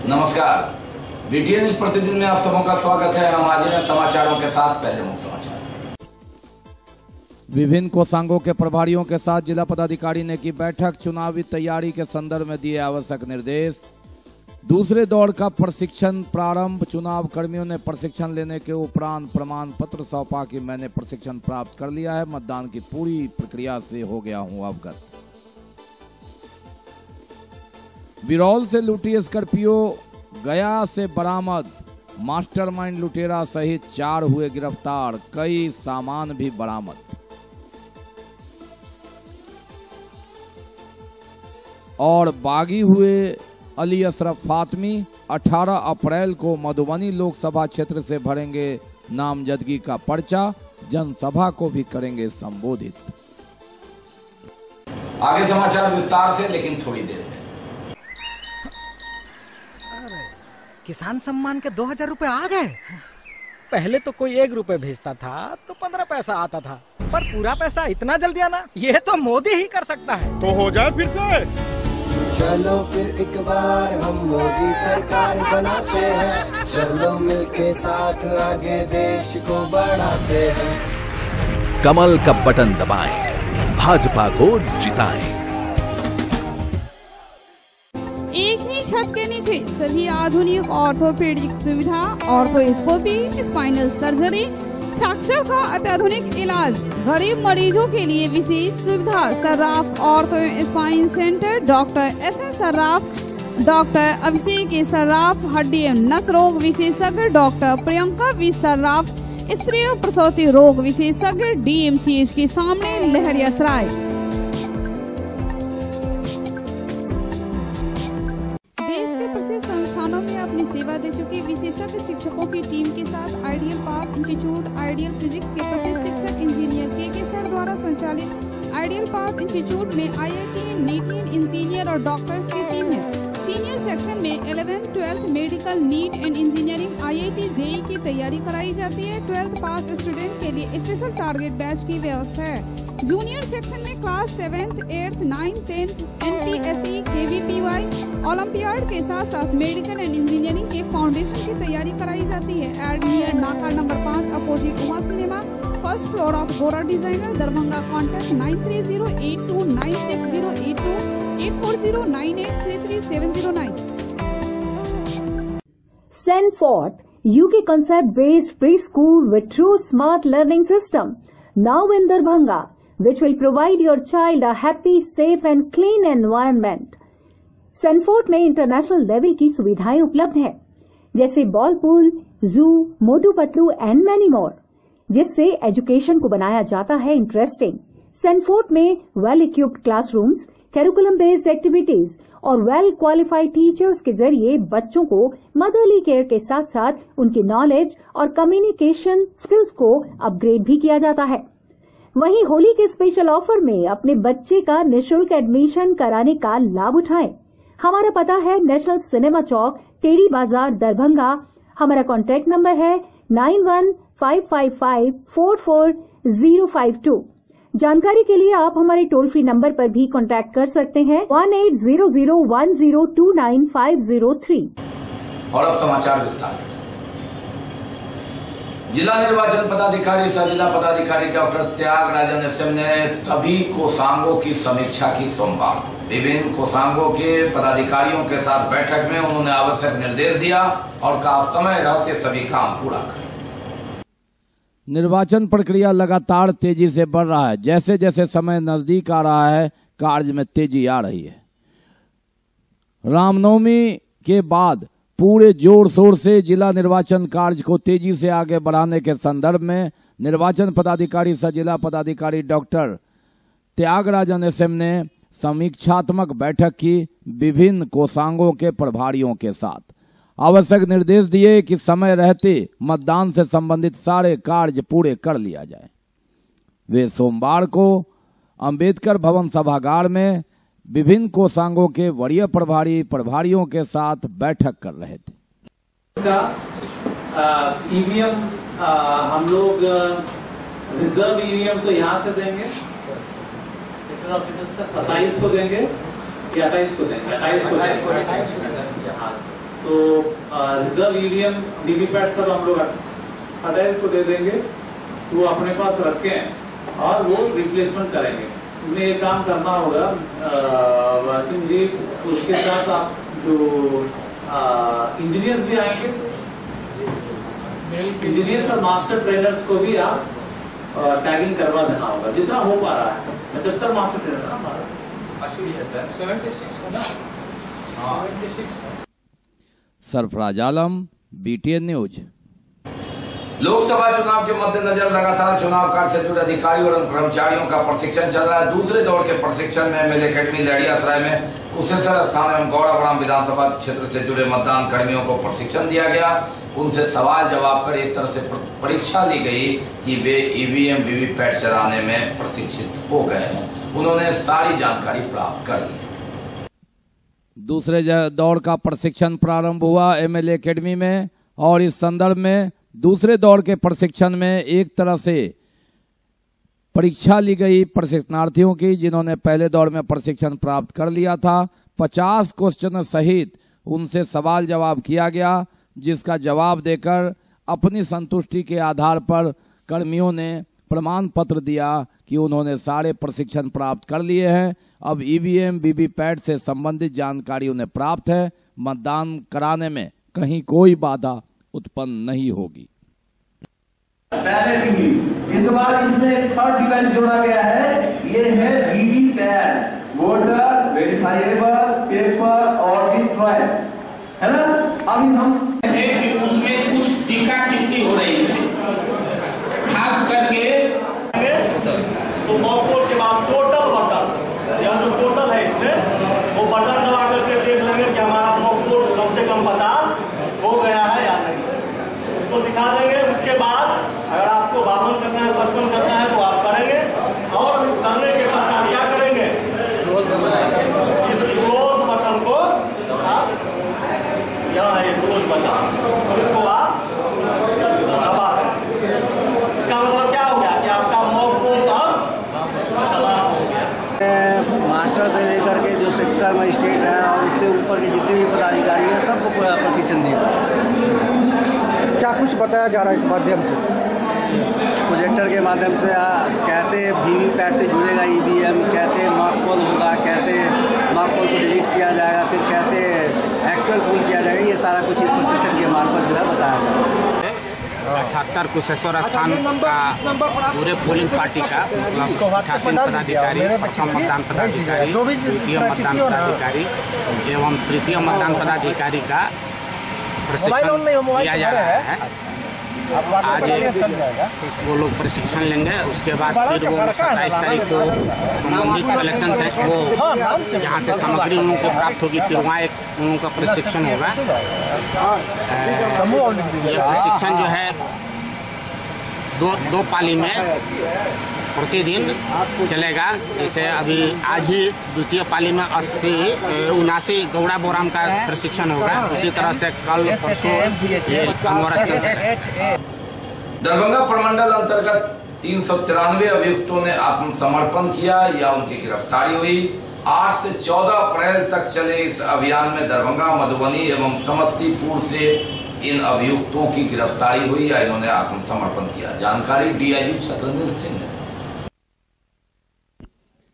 नमस्कार, BTN news प्रतिदिन में आप सबों का स्वागत है। हम आज हैं समाचारों के साथ। पहले मुख्य समाचार। विभिन्न कोषांगों के प्रभारियों के साथ जिला पदाधिकारी ने की बैठक। चुनावी तैयारी के संदर्भ में दिए आवश्यक निर्देश। दूसरे दौर का प्रशिक्षण प्रारंभ। चुनाव कर्मियों ने प्रशिक्षण लेने के उपरांत प्रमाण पत्र सौंपा कि मैंने प्रशिक्षण प्राप्त कर लिया है, मतदान की पूरी प्रक्रिया से हो गया हूं अवगत। बिरौल से लूटी स्कॉर्पियो गया से बरामद। मास्टरमाइंड लुटेरा सहित 4 हुए गिरफ्तार, कई सामान भी बरामद। और बागी हुए अली अशरफ फातमी 18 अप्रैल को मधुबनी लोकसभा क्षेत्र से भरेंगे नामजदगी का पर्चा। जनसभा को भी करेंगे संबोधित। आगे समाचार विस्तार से, लेकिन थोड़ी देर में। किसान सम्मान के 2000 रुपए आ गए। पहले तो कोई 1 रुपए भेजता था तो 15 पैसा आता था, पर पूरा पैसा इतना जल्दी आना, ये तो मोदी ही कर सकता है। तो हो जाए फिर से। चलो फिर एक बार हम मोदी सरकार बनाते हैं, चलो मिलके साथ आगे देश को बढ़ाते हैं। कमल का बटन दबाएं, भाजपा को जिताएं। एक ही छत के नीचे सभी आधुनिक ऑर्थोपेडिक सुविधा, ऑर्थोस्कोपी, स्पाइनल सर्जरी, फ्रैक्चर का अत्याधुनिक इलाज, गरीब मरीजों के लिए विशेष सुविधा। Sarraf ortho spine centre, doctor S N. Sarraf, doctor Abhishek Sarraf, हड्डी एवं नस रोग विशेषज्ञ, डॉक्टर प्रियंका वी सर्राफ, स्त्री और प्रसूति रोग विशेषज्ञ, डीएमसीएच के सामने, लहरियासराय। देश के प्रसिद्ध संस्थानों में अपनी सेवा दे चुके विशेषज्ञ शिक्षकों की टीम के साथ ideal path institute, ideal physics के प्रसिद्ध शिक्षक इंजीनियर के सर द्वारा संचालित आइडियल पाथ इंस्टीट्यूट में IIT, NEET इंजीनियर और डॉक्टर्स की टीम है। सीनियर सेक्शन में 11th, 12th medical, neat and engineering, IIT, JEE की तैयारी कराई जाती है। 12th पास स्टूडेंट के लिए स्पेशल टारगेट बैच की व्यवस्था है। जूनियर सेक्शन में class 7th, 8th, 9th, 10th, NTSE, KVPY, olympiad के साथ साथ मेडिकल एंड इंजीनियरिंग के फाउंडेशन की तैयारी कराई जाती है। एड नियर नाका number 5 opposite Uma cinema, first floor of गोरा designer, Darbhanga. Contact 9308296082, 8409833709। Sanford, UK concept-based preschool with true smart learning system, now in Darbhanga, which will provide your child a happy, safe and clean environment. Sanford में international level की सुविधाएं उपलब्ध हैं, जैसे ball pool, जू, Motu Patlu and many more, जिससे education को बनाया जाता है इंटरेस्टिंग। सैनफोर्ड में well equipped classrooms, curriculum based activities और वेल क्वालिफाइड टीचर्स के जरिए बच्चों को मदरली केयर के साथ साथ उनकी नॉलेज और कम्युनिकेशन स्किल्स को अपग्रेड भी किया जाता है। वहीं होली के स्पेशल ऑफर में अपने बच्चे का निःशुल्क एडमिशन कराने का लाभ उठाएं। हमारा पता है नेशनल सिनेमा चौक, टेरी बाजार, दरभंगा। हमारा कॉन्टैक्ट नंबर है 9155544052। जानकारी के लिए आप हमारे टोल फ्री नंबर पर भी कांटेक्ट कर सकते हैं 1800102950 और अब समाचार विस्तार से। जिला निर्वाचन पदाधिकारी सह जिला पदाधिकारी डॉक्टर त्यागराजन एसएम ने सभी कोषांगों की समीक्षा की सोमवार। विभिन्न कोषांगों के पदाधिकारियों के साथ बैठक में उन्होंने आवश्यक निर्देश दिया और कहा समय रहते सभी काम पूरा करें। निर्वाचन प्रक्रिया लगातार तेजी से बढ़ रहा है। जैसे जैसे समय नजदीक आ रहा है, कार्य में तेजी आ रही है। रामनवमी के बाद पूरे जोर शोर से जिला निर्वाचन कार्य को तेजी से आगे बढ़ाने के संदर्भ में निर्वाचन पदाधिकारी सह जिला पदाधिकारी डॉक्टर त्यागराजन एसएम ने समीक्षात्मक बैठक की। विभिन्न कोषांगों के प्रभारियों के साथ आवश्यक निर्देश दिए कि समय रहते मतदान से संबंधित सारे कार्य पूरे कर लिया जाए। वे सोमवार को अंबेडकर भवन सभागार में विभिन्न कोषांगों के वरीय प्रभारियों के साथ बैठक कर रहे थे। ईवीएम हम लोग रिजर्व ईवीएम तो यहाँ से देंगे, सेक्टर ऑफिसर्स का 27 को देंगे या 28 को देंगे, 28 को तो रिजर्व ईवीएम वीवीपैट सब हम लोग 28 को दे देंगे, वो अपने पास रखें और वो रिप्लेसमेंट करेंगे। उन्हें ये काम करना होगा वासिम जी, उसके साथ आप जो इंजीनियर्स भी आएंगे, इंजीनियर्स और मास्टर ट्रेनर्स को भी आप टैगिंग करवा देना होगा, जितना हो पा रहा है। 75 मास्टर ट्रेनर हमारा 80 है सर, 76 है ना। Sarfaraz Alam, BTN news. लोकसभा चुनाव के मद्देनजर लगातार चुनाव कार्य से जुड़े अधिकारियों और कर्मचारियों का प्रशिक्षण चल रहा है। दूसरे दौर के प्रशिक्षण में एमएलए अकेडमी लहरियासराय में कुशेश्वर स्थान एवं गौड़ाबराम विधानसभा क्षेत्र से जुड़े मतदान कर्मियों को प्रशिक्षण दिया गया। उनसे सवाल जवाब कर एक तरह से परीक्षा ली गई कि वे ईवीएम वीवीपैट चलाने में प्रशिक्षित हो गए हैं। उन्होंने सारी जानकारी प्राप्त कर ली। दूसरे दौर का प्रशिक्षण प्रारंभ हुआ एमएलए अकेडमी में, और इस संदर्भ में दूसरे दौर के प्रशिक्षण में एक तरह से परीक्षा ली गई प्रशिक्षणार्थियों की, जिन्होंने पहले दौर में प्रशिक्षण प्राप्त कर लिया था। 50 क्वेश्चन सहित उनसे सवाल जवाब किया गया, जिसका जवाब देकर अपनी संतुष्टि के आधार पर कर्मियों ने प्रमाण पत्र दिया कि उन्होंने सारे प्रशिक्षण प्राप्त कर लिए हैं। अब ईवीएम वीवीपैट से संबंधित जानकारी उन्हें प्राप्त है। मतदान कराने में कहीं कोई बाधा उत्पन्न नहीं होगी। इस बार इसमें एक थर्ड डिवाइस जोड़ा गया है, ये है VVPAT, voter verifiable paper audit trail, है ना। अभी हम उसमें कुछ टीका टिप्पणी हो रही है, खास करके तो मॉकपोल के बाद टोटल बटन, यह जो टोटल है इसमें वो बटन दबा करके देख लेंगे कि हमारा मॉकपोल कम से कम 50 हो गया है या नहीं, उसको दिखा देंगे। उसके बाद अगर आपको 52 करना है 55 करना है तो आप करेंगे, और करने के पश्चात क्या करेंगे, इस क्लोज बटन को आप, यहाँ है क्लोज बटन, तो इसको आप दबा दें। इसका मतलब क्या हो गया कि आपका मॉकपोल अब समाप्त हो गया। मास्टर से लेकर के जो सेक्टर मजिस्ट्रेट है और उससे ऊपर के जितने भी पदाधिकारी हैं सबको प्रशिक्षण दिया। क्या कुछ बताया जा रहा है इस माध्यम से? प्रोजेक्टर के माध्यम से कैसे वीवीपैट से जुड़ेगा ईवीएम, कैसे मॉकपोल होगा, कैसे मॉकपोल को डिलीट किया जाएगा, फिर कैसे एक्चुअल पोल किया जाएगा, ये सारा कुछ इस प्रशिक्षण के मार्फत जो है बताया गया। 78 कुशेश्वर स्थान का पूरे पोलिंग पार्टी का मतलब 88 पदाधिकारी, प्रथम मतदान पदाधिकारी, द्वितीय मतदान पदाधिकारी एवं तृतीय मतदान पदाधिकारी का प्रशिक्षण दिया जा रहा है। आज वो लोग प्रशिक्षण लेंगे, उसके बाद फिर वो 27 तारीख को संबंधित कलेक्शन से वो जहाँ से सामग्री उन लोगों को प्राप्त होगी, फिर वहाँ एक उन लोगों का प्रशिक्षण होगा। ये प्रशिक्षण जो है दो पाली में प्रतिदिन चलेगा। जैसे अभी आज ही द्वितीय पाली में 80-79 गौड़ाबोराम का प्रशिक्षण होगा, उसी तरह से कल परसों अनवरत चल रहा। दरभंगा प्रमंडल अंतर्गत 393 अभियुक्तों ने आत्मसमर्पण किया या उनकी गिरफ्तारी हुई। 8 से 14 अप्रैल तक चले इस अभियान में दरभंगा, मधुबनी एवं समस्तीपुर से इन अभियुक्तों की गिरफ्तारी हुई या इन्होंने आत्मसमर्पण किया। जानकारी डीआईजी छत्रंजन सिंह ने।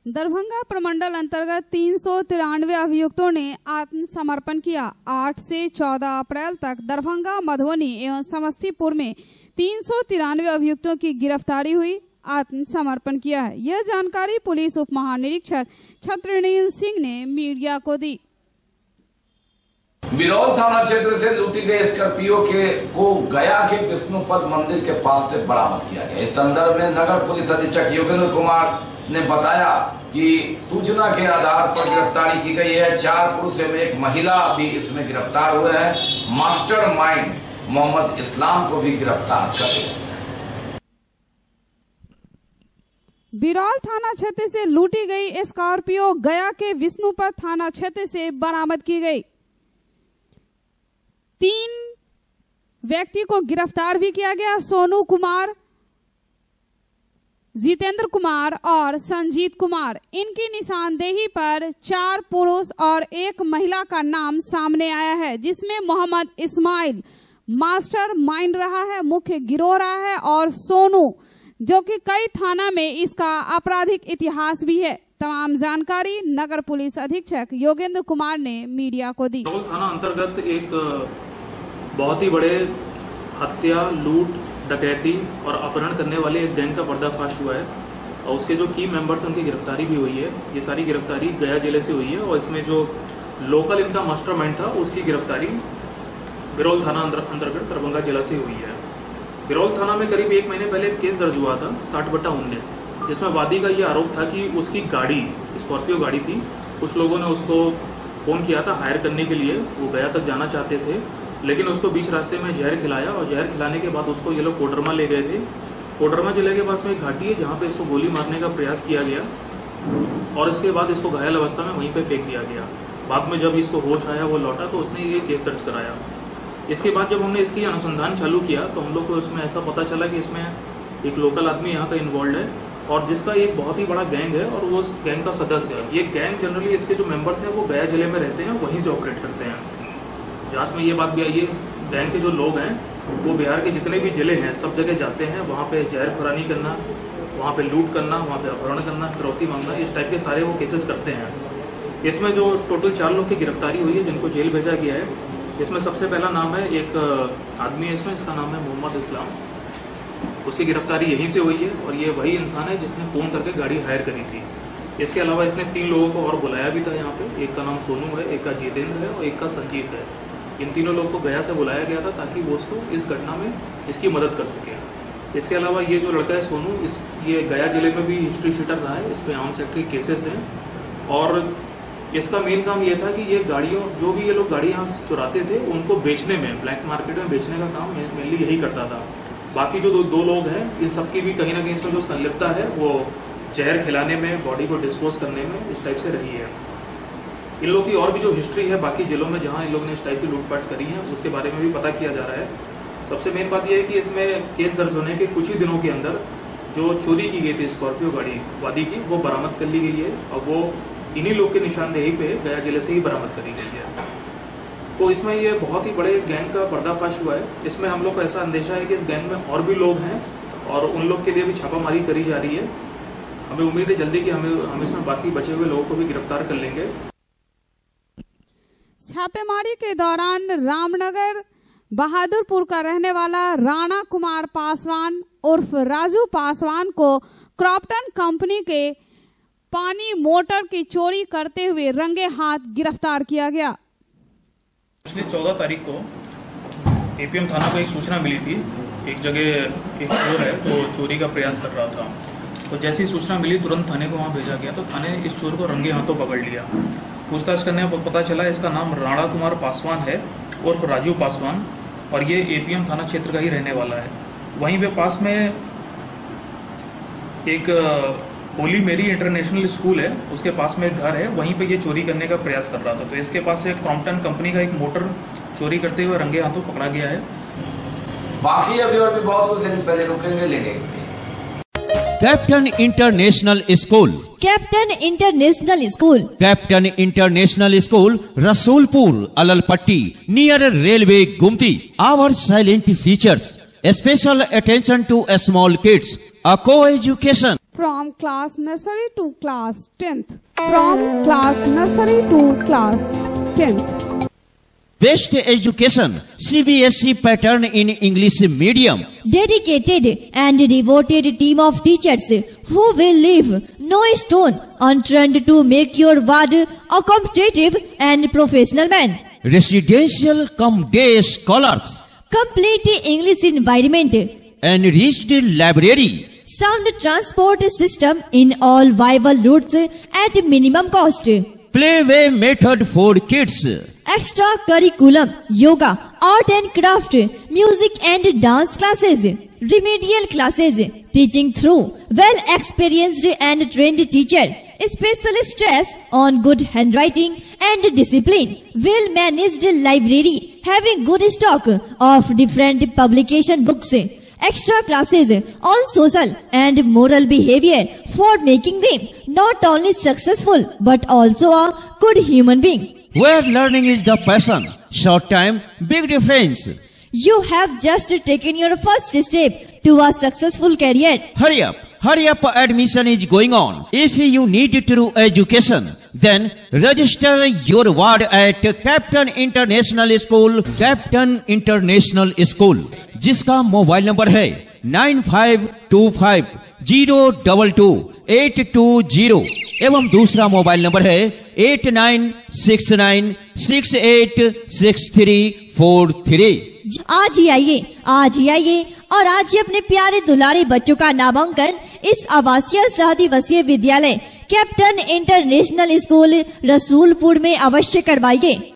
दरभंगा प्रमंडल अंतर्गत 393 अभियुक्तों ने आत्मसमर्पण किया। 8 से 14 अप्रैल तक दरभंगा, मधुबनी एवं समस्तीपुर में 393 अभियुक्तों की गिरफ्तारी हुई, आत्मसमर्पण किया है। यह जानकारी पुलिस उप महानिरीक्षक छत्रनील सिंह ने मीडिया को दी। बिरौल थाना क्षेत्र से लूटी गई स्कॉर्पियो को गया के विष्णुपद मंदिर के पास से बरामद किया गया। इस संदर्भ में नगर पुलिस अधीक्षक योगेंद्र कुमार ने बताया कि सूचना के आधार पर गिरफ्तारी की गई है। 4 पुरुष एवं 1 महिला भी इसमें गिरफ्तार हुए हैं। मास्टरमाइंड मोहम्मद इस्लाम को भी गिरफ्तार कर लिया। बिरौल थाना क्षेत्र से लूटी गई स्कॉर्पियो गया के विष्णुपद थाना क्षेत्र से बरामद की गई। 3 व्यक्ति को गिरफ्तार भी किया गया। सोनू कुमार, जितेंद्र कुमार और संजीत कुमार। इनकी निशानदेही पर 4 पुरुष और 1 महिला का नाम सामने आया है, जिसमें मोहम्मद इस्माइल मास्टर माइंड रहा है, मुख्य गिरोह रहा है, और सोनू जो कि कई थाना में इसका आपराधिक इतिहास भी है। तमाम जानकारी नगर पुलिस अधीक्षक योगेंद्र कुमार ने मीडिया को दी। थाना अंतर्गत एक बहुत ही बड़े हत्या, लूट, डकैती और अपहरण करने वाले एक गैंग का पर्दाफाश हुआ है और उसके जो की मेंबर्स उनकी गिरफ्तारी भी हुई है। ये सारी गिरफ्तारी गया जिले से हुई है और इसमें जो लोकल इनका मास्टरमाइंड था उसकी गिरफ्तारी बिरौल थाना अंतर्गत दरभंगा जिला से हुई है। बिरौल थाना में करीब 1 महीने पहले एक केस दर्ज हुआ था 60/19, जिसमें वादी का ये आरोप था कि उसकी गाड़ी, स्कॉर्पियो गाड़ी थी, कुछ लोगों ने उसको फ़ोन किया था हायर करने के लिए, वो गया तक जाना चाहते थे, लेकिन उसको बीच रास्ते में जहर खिलाया और जहर खिलाने के बाद उसको ये लोग कोडरमा ले गए थे। कोडरमा जिले के पास में एक घाटी है जहाँ पे इसको गोली मारने का प्रयास किया गया और इसके बाद इसको घायल अवस्था में वहीं पे फेंक दिया गया। बाद में जब इसको होश आया, वो लौटा तो उसने ये केस दर्ज कराया। इसके बाद जब हमने इसकी अनुसंधान चालू किया तो हम लोग को इसमें ऐसा पता चला कि इसमें एक लोकल आदमी यहाँ का इन्वॉल्व है और जिसका एक बहुत ही बड़ा गैंग है और वो उस गैंग का सदस्य है। ये गैंग जनरली इसके जो मेंबर्स हैं वो गया जिले में रहते हैं, वहीं से ऑपरेट करते हैं। जांच में ये बात भी आई है, गैंग के जो लोग हैं वो बिहार के जितने भी जिले हैं सब जगह जाते हैं, वहाँ पे जहर खुरानी करना, वहाँ पे लूट करना, वहाँ पे अपहरण करना, फिरौती मांगना, इस टाइप के सारे वो केसेस करते हैं। इसमें जो टोटल 4 लोग की गिरफ्तारी हुई है जिनको जेल भेजा गया है। इसमें सबसे पहला नाम है एक आदमी है इसमें, इसका नाम है मोहम्मद इस्लाम, उसकी गिरफ्तारी यहीं से हुई है और ये वही इंसान है जिसने फ़ोन करके गाड़ी हायर करी थी। इसके अलावा इसने 3 लोगों को और बुलाया भी था यहाँ पे, एक का नाम सोनू है, एक का जितेंद्र है और एक का संजीत है। इन तीनों लोगों को गया से बुलाया गया था ताकि वो उसको इस घटना में इसकी मदद कर सके। इसके अलावा ये जो लड़का है सोनू, ये गया जिले में भी हिस्ट्री शीटर रहा है, इस पर आर्म्स एक्ट के केसेस हैं और इसका मेन काम ये था कि ये गाड़ियों, जो भी ये लोग गाड़ी यहाँ चुराते थे उनको बेचने में, ब्लैक मार्केट में बेचने का काम मेनली यही करता था। बाकी जो दो लोग हैं इन सबकी भी कहीं ना कहीं इसमें जो संलिप्तता है वो जहर खिलाने में, बॉडी को डिस्पोज करने में इस टाइप से रही है। इन लोगों की और भी जो हिस्ट्री है बाकी जिलों में जहाँ इन लोगों ने इस टाइप की लूटपाट करी है उसके बारे में भी पता किया जा रहा है। सबसे मेन बात यह है कि इसमें केस दर्ज होने के कुछ ही दिनों के अंदर जो चोरी की गई थी स्कॉर्पियो गाड़ी वादी की, वो बरामद कर ली गई है और वो इन्हीं लोग के निशानदेही पे गया जिले से ही बरामद करी गई है। तो इसमें ये बहुत ही बड़े गैंग का पर्दाफाश हुआ है। इसमें हम लोग को ऐसा अंदेशा है कि इस गैंग में और भी लोग हैं और उन लोग के लिए भी छापामारी करी जा रही है। हमें उम्मीद है जल्दी कि हम इसमें बाकी बचे हुए लोगों को भी गिरफ्तार कर लेंगे। छापेमारी के दौरान रामनगर बहादुरपुर का रहने वाला राणा कुमार पासवान उर्फ राजू पासवान को क्रॉम्पटन कंपनी के पानी मोटर की चोरी करते हुए रंगे हाथ गिरफ्तार किया गया। पिछले 14 तारीख को एपीएम थाना को एक सूचना मिली थी, एक जगह एक चोर है जो चोरी का प्रयास कर रहा था। तो जैसी सूचना मिली तुरंत थाने को वहाँ भेजा गया तो थाने इस चोर को रंगे हाथों पकड़ लिया। पूछताछ करने पर पता चला इसका नाम राणा कुमार पासवान है उर्फ राजू पासवान और ये एपीएम थाना क्षेत्र का ही रहने वाला है। वहीं पे पास में एक होली मेरी इंटरनेशनल स्कूल है, उसके पास में एक घर है, वहीं पे ये चोरी करने का प्रयास कर रहा था। तो इसके पास से क्रॉम्पटन कंपनी का एक मोटर चोरी करते हुए रंगे हाथों पकड़ा गया है। बाकी अभी और भी बहुत कुछ, लेकिन पहले रुकेंगे लेंगे। Captain international school, captain international school, captain international school Rasulpur Allalpatti near railway गुमती। Our salient features, special attention to small kids, a co-education from class nursery to class 10th, from class nursery to class 10th. Best education, CBSE pattern in English medium. Dedicated and devoted team of teachers who will leave no stone unturned to make your ward a competitive and professional man. Residential cum day scholars. Complete English environment. Enriched library. Sound transport system in all viable routes at minimum cost. Playway method for kids. Extra curriculum, yoga, art and craft, music and dance classes, remedial classes, teaching through well experienced and trained teacher. Special stress on good handwriting and discipline. Well managed library having good stock of different publication books. extra classes on social and moral behavior for making them not only successful but also a good human being. Where learning is the passion, short time, big difference. You have just taken your first step to a successful career. Hurry up, admission is going on. If you need true education, then register your ward at Captain International School, जिसका mobile number है 9525022820 एवं दूसरा mobile number है 8969686343। आज ही आइए और आज ही अपने प्यारे दुलारे बच्चों का नामांकन इस आवासीय सहदिवसीय विद्यालय कैप्टन इंटरनेशनल स्कूल रसूलपुर में अवश्य करवाइए।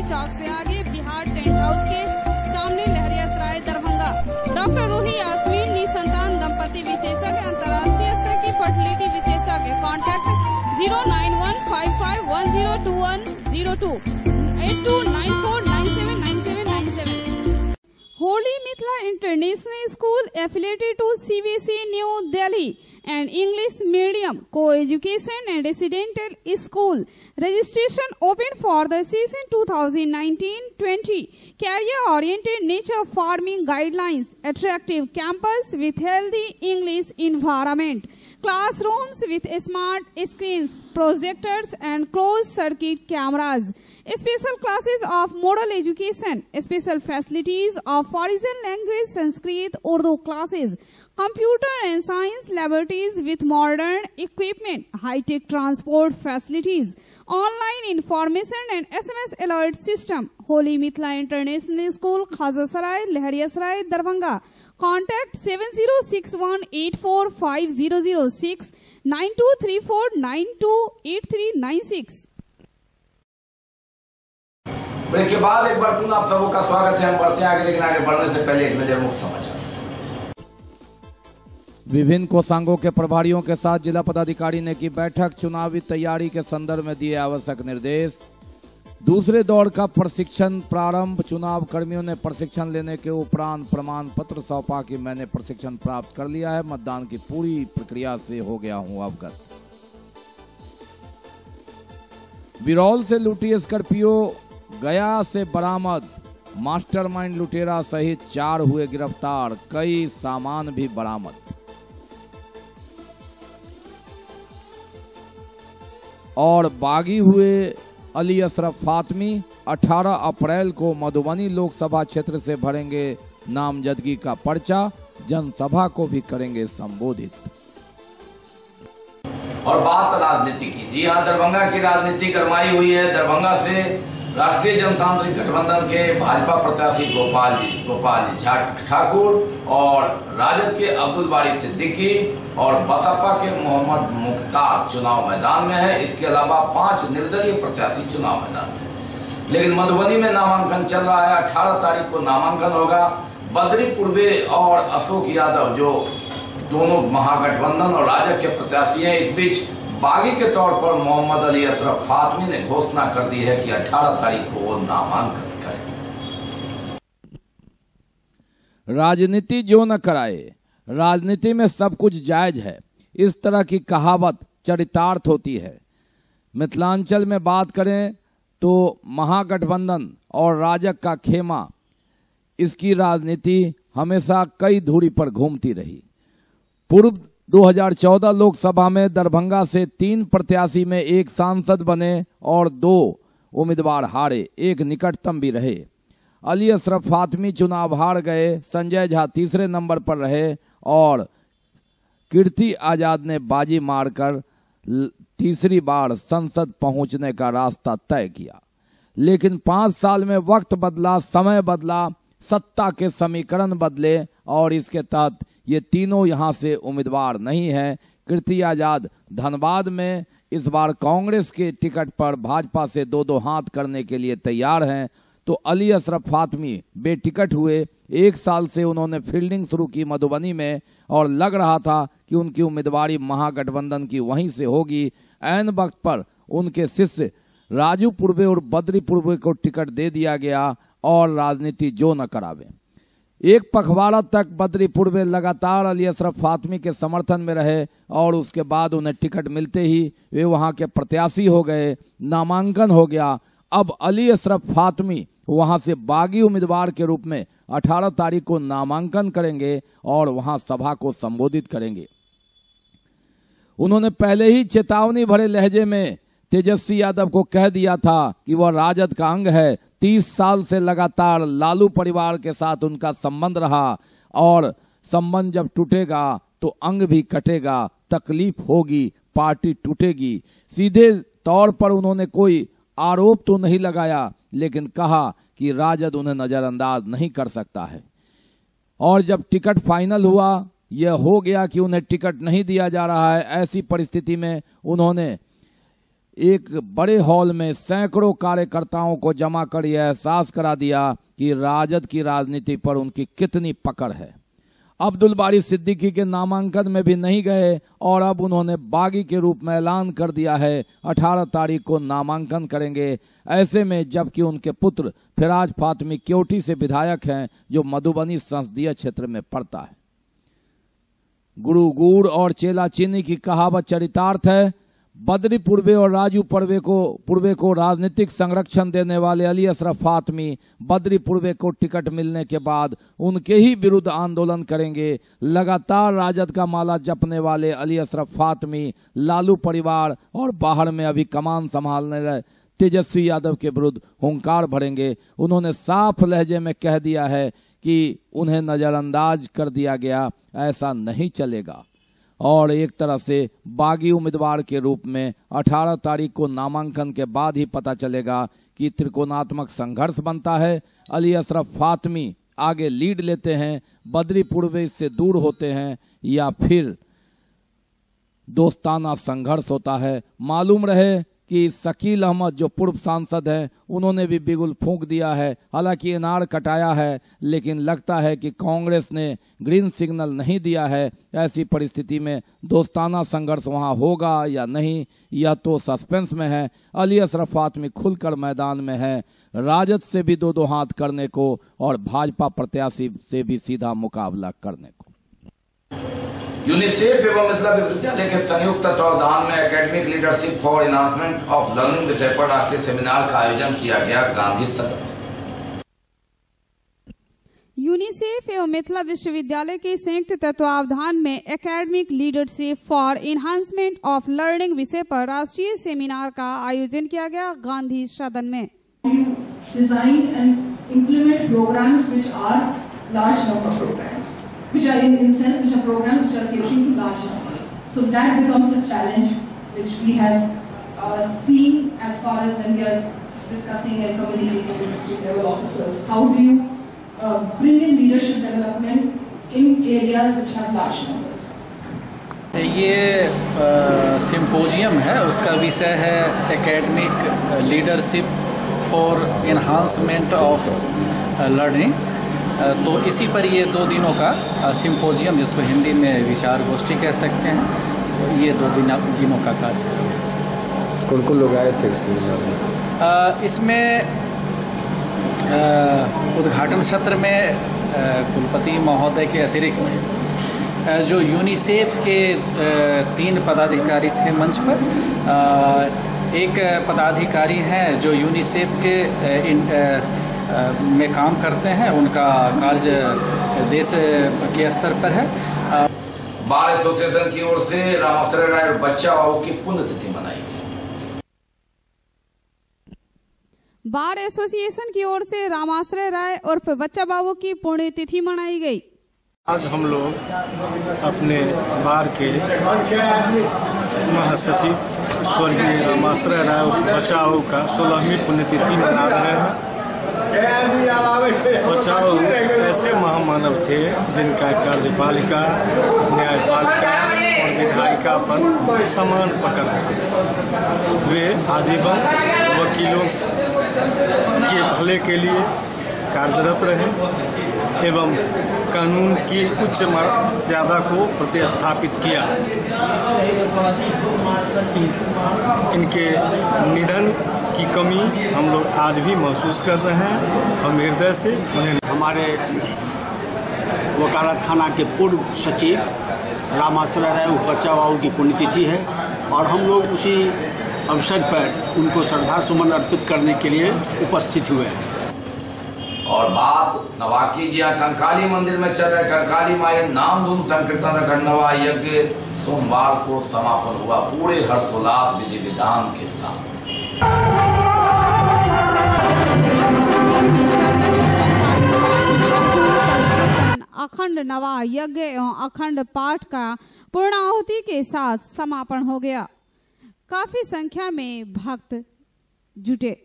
चौक से आगे बिहार टेंट हाउस के सामने लहरियासराय दरभंगा। डॉक्टर रूही यास्मीन निसंतान दंपति विशेषज्ञ अंतर्राष्ट्रीय स्तर की फर्टिलिटी विशेषज्ञ। Contact 09155102102 8294979797। Holy Mithila International School affiliated to CBSE New Delhi and English Medium Co-Education and Residential School. Registration open for the season 2019-20. Career-oriented nature farming guidelines. Attractive campus with healthy English environment. Classrooms with smart screens, projectors and closed-circuit cameras. Special classes of model education. Special facilities of foreign language, Sanskrit, Urdu classes. Computer and science laboratories with modern equipment. High-tech transport facilities. Online information and SMS alert system. Holy Mithila International School, Khazasaray, Lehariyasaray, Darbhanga. Contact 7061845006 9234928396। Break के बाद एक बार पुनः आप सबों का स्वागत है। हम बढ़ते हैं आगे, लेकिन आगे बढ़ने से पहले एक नजर मुख्य समाचार। विभिन्न कोषांगों के प्रभारियों के साथ जिला पदाधिकारी ने की बैठक। चुनावी तैयारी के संदर्भ में दिए आवश्यक निर्देश। दूसरे दौर का प्रशिक्षण प्रारंभ। चुनाव कर्मियों ने प्रशिक्षण लेने के उपरांत प्रमाण पत्र सौंपा कि मैंने प्रशिक्षण प्राप्त कर लिया है, मतदान की पूरी प्रक्रिया से हो गया हूं अवगत। बिरौल से लूटी स्कॉर्पियो गया से बरामद। मास्टरमाइंड लुटेरा सहित 4 हुए गिरफ्तार, कई सामान भी बरामद। और बागी हुए अली अशरफ फातमी। 18 अप्रैल को मधुबनी लोकसभा क्षेत्र से भरेंगे नामजदगी का पर्चा, जनसभा को भी करेंगे संबोधित। और बात राजनीति की। जी हाँ, दरभंगा की राजनीति गरमाई हुई है। दरभंगा से राष्ट्रीय जनतांत्रिक गठबंधन के भाजपा प्रत्याशी गोपाल जी ठाकुर और राजद के अब्दुल बारी सिद्दीकी और बसपा के मोहम्मद मुख्तार चुनाव मैदान में है। इसके अलावा 5 निर्दलीय प्रत्याशी चुनाव मैदान में। लेकिन मधुबनी में नामांकन चल रहा है। 18 तारीख को नामांकन होगा। बद्री पूर्वे और अशोक यादव जो दोनों महागठबंधन और राजद के प्रत्याशी हैं, इस बीच बागी के तौर पर मोहम्मद अली अशरफ फातमी ने घोषणा कर दी है कि 18 तारीख को वो नामांकन करेंगे। राजनीति जो न कराए, राजनीति में सब कुछ जायज है, इस तरह की कहावत चरितार्थ होती है। मिथिलांचल में बात करें तो महागठबंधन और राजग का खेमा, इसकी राजनीति हमेशा कई धुरी पर घूमती रही। पूर्व 2014 लोकसभा में दरभंगा से 3 प्रत्याशी में 1 सांसद बने और 2 उम्मीदवार हारे, एक निकटतम भी रहे। अली अशरफ फातमी चुनाव हार गए, संजय झा तीसरे नंबर पर रहे और कीर्ति आजाद ने बाजी मारकर तीसरी बार संसद पहुंचने का रास्ता तय किया। लेकिन 5 साल में वक्त बदला, समय बदला, सत्ता के समीकरण बदले और इसके तहत ये तीनों यहां से उम्मीदवार नहीं है। कीर्ति आजाद धनबाद में इस बार कांग्रेस के टिकट पर भाजपा से 2-2 हाथ करने के लिए तैयार हैं, तो अली अशरफ फातमी बेटिकट हुए। 1 साल से उन्होंने फील्डिंग शुरू की मधुबनी में और लग रहा था कि उनकी उम्मीदवारी महागठबंधन की वहीं से होगी। ऐन वक्त पर उनके शिष्य राजू पूर्वे और बद्री पूर्वे को टिकट दे दिया गया और राजनीति जो न करावे। एक पखवाड़ा तक बद्री पूर्वे लगातार अली अशरफ फातमी के समर्थन में रहे और उसके बाद उन्हें टिकट मिलते ही वे वहां के प्रत्याशी हो गए, नामांकन हो गया। अब अली अशरफ फातमी वहां से बागी उम्मीदवार के रूप में 18 तारीख को नामांकन करेंगे और वहां सभा को संबोधित करेंगे। उन्होंने पहले ही चेतावनी भरे लहजे में तेजस्वी यादव को कह दिया था कि वह राजद का अंग है। 30 साल से लगातार लालू परिवार के साथ उनका संबंध रहा और संबंध जब टूटेगा तो अंग भी कटेगा, तकलीफ होगी, पार्टी टूटेगी। सीधे तौर पर उन्होंने कोई आरोप तो नहीं लगाया, लेकिन कहा कि राजद उन्हें नजरअंदाज नहीं कर सकता है। और जब टिकट फाइनल हुआ, यह हो गया कि उन्हें टिकट नहीं दिया जा रहा है, ऐसी परिस्थिति में उन्होंने एक बड़े हॉल में सैकड़ों कार्यकर्ताओं को जमा कर यह एहसास करा दिया कि राजद की राजनीति पर उनकी कितनी पकड़ है। अब्दुल बारी सिद्दीकी के नामांकन में भी नहीं गए और अब उन्होंने बागी के रूप में ऐलान कर दिया है 18 तारीख को नामांकन करेंगे। ऐसे में जबकि उनके पुत्र फिराज फातमी क्योटी से विधायक हैं, जो मधुबनी संसदीय क्षेत्र में पड़ता है। गुरु गुड़ और चेला चीनी की कहावत चरितार्थ है। बद्री पूर्वे और राजू पूर्वे को राजनीतिक संरक्षण देने वाले अली अशरफ फातमी बद्री पूर्वे को टिकट मिलने के बाद उनके ही विरुद्ध आंदोलन करेंगे। लगातार राजद का माला जपने वाले अली अशरफ फातमी लालू परिवार और बाहर में अभी कमान संभालने रहे तेजस्वी यादव के विरुद्ध हुंकार भरेंगे। उन्होंने साफ लहजे में कह दिया है कि उन्हें नजरअंदाज कर दिया गया, ऐसा नहीं चलेगा। और एक तरह से बागी उम्मीदवार के रूप में 18 तारीख को नामांकन के बाद ही पता चलेगा कि त्रिकोणात्मक संघर्ष बनता है। अली अशरफ फातमी आगे लीड लेते हैं, बद्री पूर्वे इससे दूर होते हैं, या फिर दोस्ताना संघर्ष होता है। मालूम रहे कि शकील अहमद जो पूर्व सांसद हैं, उन्होंने भी बिगुल फूंक दिया है, हालांकि इनार कटाया है, लेकिन लगता है कि कांग्रेस ने ग्रीन सिग्नल नहीं दिया है। ऐसी परिस्थिति में दोस्ताना संघर्ष वहां होगा या नहीं, यह तो सस्पेंस में है। अली अशरफ फातमी खुलकर मैदान में है, राजद से भी 2-2 हाथ करने को और भाजपा प्रत्याशी से भी सीधा मुकाबला करने को। यूनिसेफ एवं मिथिला विश्वविद्यालय के संयुक्त तत्वावधान में academic leadership for enhancement of learning विषय पर राष्ट्रीय सेमिनार का आयोजन किया गया गांधी सदन। यूनिसेफ एवं मिथिला विश्वविद्यालय के संयुक्त तत्वावधान में academic leadership for enhancement of learning विषय पर राष्ट्रीय सेमिनार का आयोजन किया गया गांधी सदन में। Design and implement programs which are large number programs which are in sense which are programs which are catering to large numbers. So that becomes a challenge which we have seen as far as when we are discussing and communicating with district level officers. How do you bring in leadership development in areas which have large numbers? ये symposium है, उसका विषय है academic leadership for enhancement of learning. तो इसी पर ये 2 दिनों का सिम्पोजियम, जिसको हिंदी में विचार गोष्ठी कह सकते हैं, तो ये 2 दिनों का कार्यक्रम। कौन-कौन लोग आए थे इसमें? उद्घाटन सत्र में कुलपति महोदय के अतिरिक्त जो यूनिसेफ के 3 पदाधिकारी थे मंच पर, एक पदाधिकारी हैं जो यूनिसेफ के में काम करते हैं, उनका कार्य देश के स्तर पर है। बार एसोसिएशन की ओर से रामाश्रय राय और बच्चा बाबू की पुण्यतिथि मनाई गई। बार एसोसिएशन की ओर से रामाश्रय राय और बच्चा बाबू की पुण्यतिथि मनाई गई। आज हम लोग अपने बार के महासचिव स्वर्गीय रामाश्रय राय बचाओ का 16वीं पुण्यतिथि मना रहे हैं। बचाओ ऐसे महामानव थे जिनका कार्यपालिका, न्यायपालिका और विधायिका पर समान पकड़ था। वे आजीवन वकीलों के भले के लिए कार्यरत रहे एवं कानून की उच्च मर्यादा को प्रतिस्थापित किया। इनके निधन की कमी हम लोग आज भी महसूस कर रहे हैं। हम हृदय से उन्हें हमारे वकालत खाना के पूर्व सचिव रामाश्रय राय बचाओ की पुण्यतिथि है और हम लोग उसी अवसर पर उनको श्रद्धा सुमन अर्पित करने के लिए उपस्थित हुए हैं। और बात नवाकी जी कंकाली मंदिर में चल रहे कंकाली माई नाम धूम संकीर्तन खंडवा यज्ञ सोमवार को समापन हुआ पूरे हर्षोल्लास विधि विधान के साथ। अखंड नवा यज्ञ एवं अखंड पाठ का पूर्णाहुति के साथ समापन हो गया। काफी संख्या में भक्त जुटे।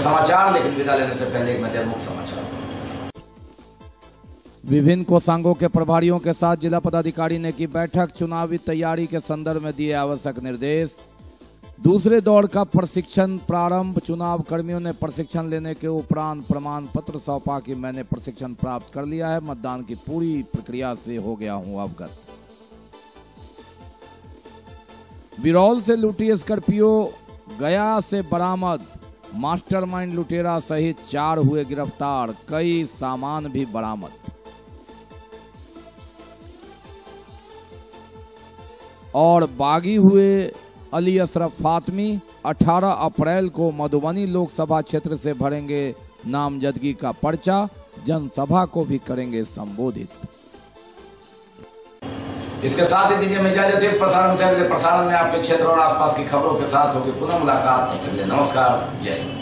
समाचार, लेकिन विदा लेने से पहले एक नजर मुख्य समाचार। विभिन्न कोषांगों के प्रभारियों के साथ जिला पदाधिकारी ने की बैठक। चुनावी तैयारी के संदर्भ में दिए आवश्यक निर्देश। दूसरे दौर का प्रशिक्षण प्रारंभ। चुनाव कर्मियों ने प्रशिक्षण लेने के उपरांत प्रमाण पत्र सौंपा कि मैंने प्रशिक्षण प्राप्त कर लिया है, मतदान की पूरी प्रक्रिया से हो गया हूं अवगत। बिरौल से लूटी स्कॉर्पियो गया से बरामद। मास्टरमाइंड लुटेरा सहित 4 हुए गिरफ्तार। कई सामान भी बरामद। और बागी हुए अली अशरफ फातमी 18 अप्रैल को मधुबनी लोकसभा क्षेत्र से भरेंगे नामजदगी का पर्चा। जनसभा को भी करेंगे संबोधित। इसके साथ ही दीजिए में इजाजत। इस प्रसारण से अगले प्रसारण में आपके क्षेत्र और आसपास की खबरों के साथ होगी पुनः मुलाकात। तब तक के लिए नमस्कार, जय हिंद।